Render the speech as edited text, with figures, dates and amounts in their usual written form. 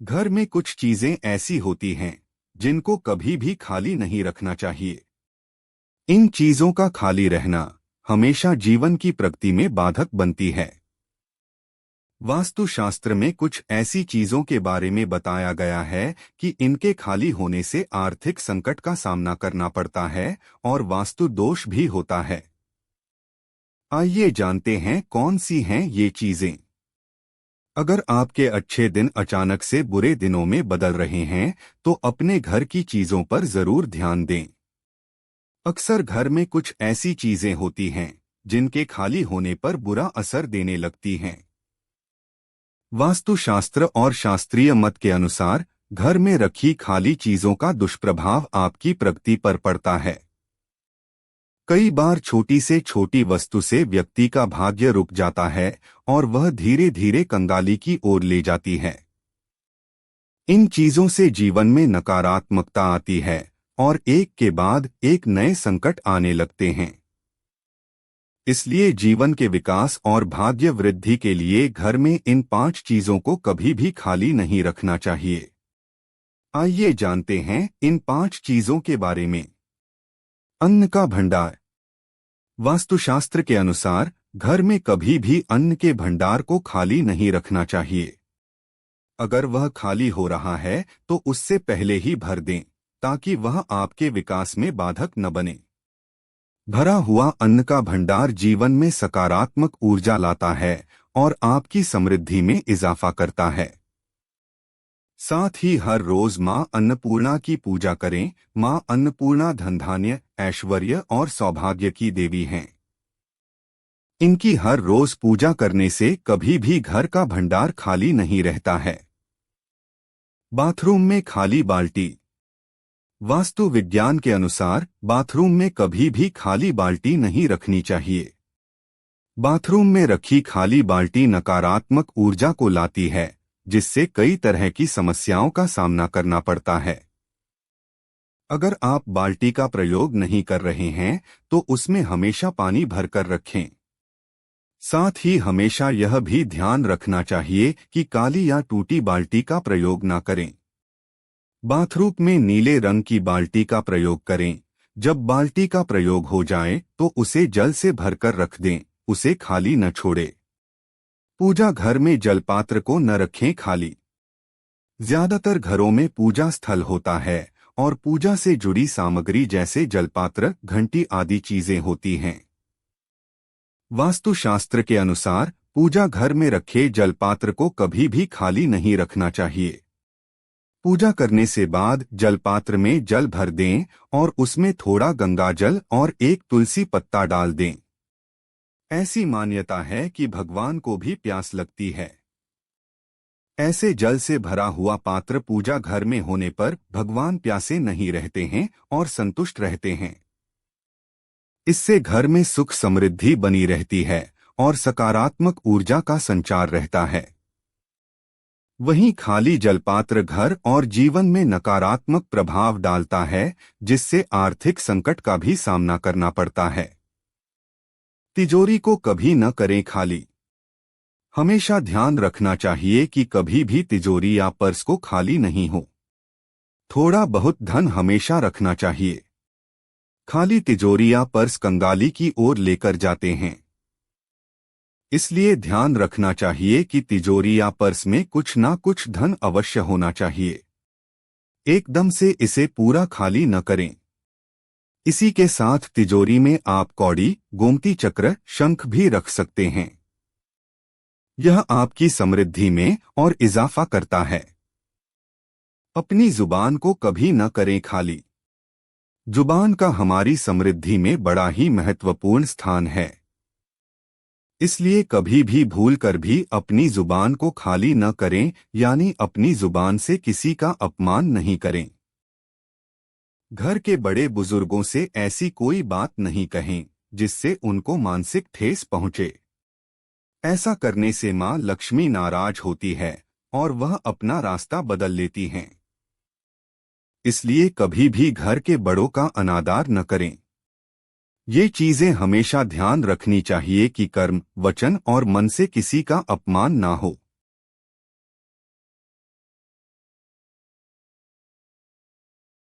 घर में कुछ चीजें ऐसी होती हैं जिनको कभी भी खाली नहीं रखना चाहिए। इन चीजों का खाली रहना हमेशा जीवन की प्रगति में बाधक बनती है। वास्तुशास्त्र में कुछ ऐसी चीजों के बारे में बताया गया है कि इनके खाली होने से आर्थिक संकट का सामना करना पड़ता है और वास्तु दोष भी होता है। आइए जानते हैं कौन सी हैं ये चीजें। अगर आपके अच्छे दिन अचानक से बुरे दिनों में बदल रहे हैं तो अपने घर की चीजों पर जरूर ध्यान दें। अक्सर घर में कुछ ऐसी चीजें होती हैं जिनके खाली होने पर बुरा असर देने लगती हैं। वास्तुशास्त्र और शास्त्रीय मत के अनुसार घर में रखी खाली चीजों का दुष्प्रभाव आपकी प्रगति पर पड़ता है। कई बार छोटी से छोटी वस्तु से व्यक्ति का भाग्य रुक जाता है और वह धीरे धीरे कंगाली की ओर ले जाती है। इन चीजों से जीवन में नकारात्मकता आती है और एक के बाद एक नए संकट आने लगते हैं। इसलिए जीवन के विकास और भाग्य वृद्धि के लिए घर में इन 5 चीजों को कभी भी खाली नहीं रखना चाहिए। आइए जानते हैं इन 5 चीजों के बारे में। अन्न का भंडार। वास्तुशास्त्र के अनुसार घर में कभी भी अन्न के भंडार को खाली नहीं रखना चाहिए। अगर वह खाली हो रहा है तो उससे पहले ही भर दें ताकि वह आपके विकास में बाधक न बने। भरा हुआ अन्न का भंडार जीवन में सकारात्मक ऊर्जा लाता है और आपकी समृद्धि में इजाफा करता है। साथ ही हर रोज मां अन्नपूर्णा की पूजा करें। मां अन्नपूर्णा धन धान्य, ऐश्वर्य और सौभाग्य की देवी हैं। इनकी हर रोज पूजा करने से कभी भी घर का भंडार खाली नहीं रहता है। बाथरूम में खाली बाल्टी। वास्तु विज्ञान के अनुसार बाथरूम में कभी भी खाली बाल्टी नहीं रखनी चाहिए। बाथरूम में रखी खाली बाल्टी नकारात्मक ऊर्जा को लाती है, जिससे कई तरह की समस्याओं का सामना करना पड़ता है। अगर आप बाल्टी का प्रयोग नहीं कर रहे हैं तो उसमें हमेशा पानी भरकर रखें। साथ ही हमेशा यह भी ध्यान रखना चाहिए कि काली या टूटी बाल्टी का प्रयोग न करें। बाथरूम में नीले रंग की बाल्टी का प्रयोग करें। जब बाल्टी का प्रयोग हो जाए तो उसे जल से भरकर रख दें, उसे खाली न छोड़ें। पूजा घर में जलपात्र को न रखें खाली। ज्यादातर घरों में पूजा स्थल होता है और पूजा से जुड़ी सामग्री जैसे जलपात्र, घंटी आदि चीजें होती हैं। वास्तुशास्त्र के अनुसार पूजा घर में रखे जलपात्र को कभी भी खाली नहीं रखना चाहिए। पूजा करने से बाद जलपात्र में जल भर दें और उसमें थोड़ा गंगाजल और एक तुलसी पत्ता डाल दें। ऐसी मान्यता है कि भगवान को भी प्यास लगती है। ऐसे जल से भरा हुआ पात्र पूजा घर में होने पर भगवान प्यासे नहीं रहते हैं और संतुष्ट रहते हैं। इससे घर में सुख समृद्धि बनी रहती है और सकारात्मक ऊर्जा का संचार रहता है। वहीं खाली जलपात्र घर और जीवन में नकारात्मक प्रभाव डालता है, जिससे आर्थिक संकट का भी सामना करना पड़ता है। तिजोरी को कभी न करें खाली। हमेशा ध्यान रखना चाहिए कि कभी भी तिजोरी या पर्स को खाली नहीं हो। थोड़ा बहुत धन हमेशा रखना चाहिए। खाली तिजोरी या पर्स कंगाली की ओर लेकर जाते हैं। इसलिए ध्यान रखना चाहिए कि तिजोरी या पर्स में कुछ ना कुछ धन अवश्य होना चाहिए। एकदम से इसे पूरा खाली न करें। इसी के साथ तिजोरी में आप कौड़ी, गोमती चक्र, शंख भी रख सकते हैं। यह आपकी समृद्धि में और इजाफा करता है। अपनी जुबान को कभी न करें खाली। जुबान का हमारी समृद्धि में बड़ा ही महत्वपूर्ण स्थान है। इसलिए कभी भी भूल कर भी अपनी जुबान को खाली न करें, यानी अपनी जुबान से किसी का अपमान नहीं करें। घर के बड़े बुजुर्गों से ऐसी कोई बात नहीं कहें जिससे उनको मानसिक ठेस पहुंचे। ऐसा करने से मां लक्ष्मी नाराज होती है और वह अपना रास्ता बदल लेती हैं। इसलिए कभी भी घर के बड़ों का अनादर न करें। ये चीजें हमेशा ध्यान रखनी चाहिए कि कर्म, वचन और मन से किसी का अपमान ना हो।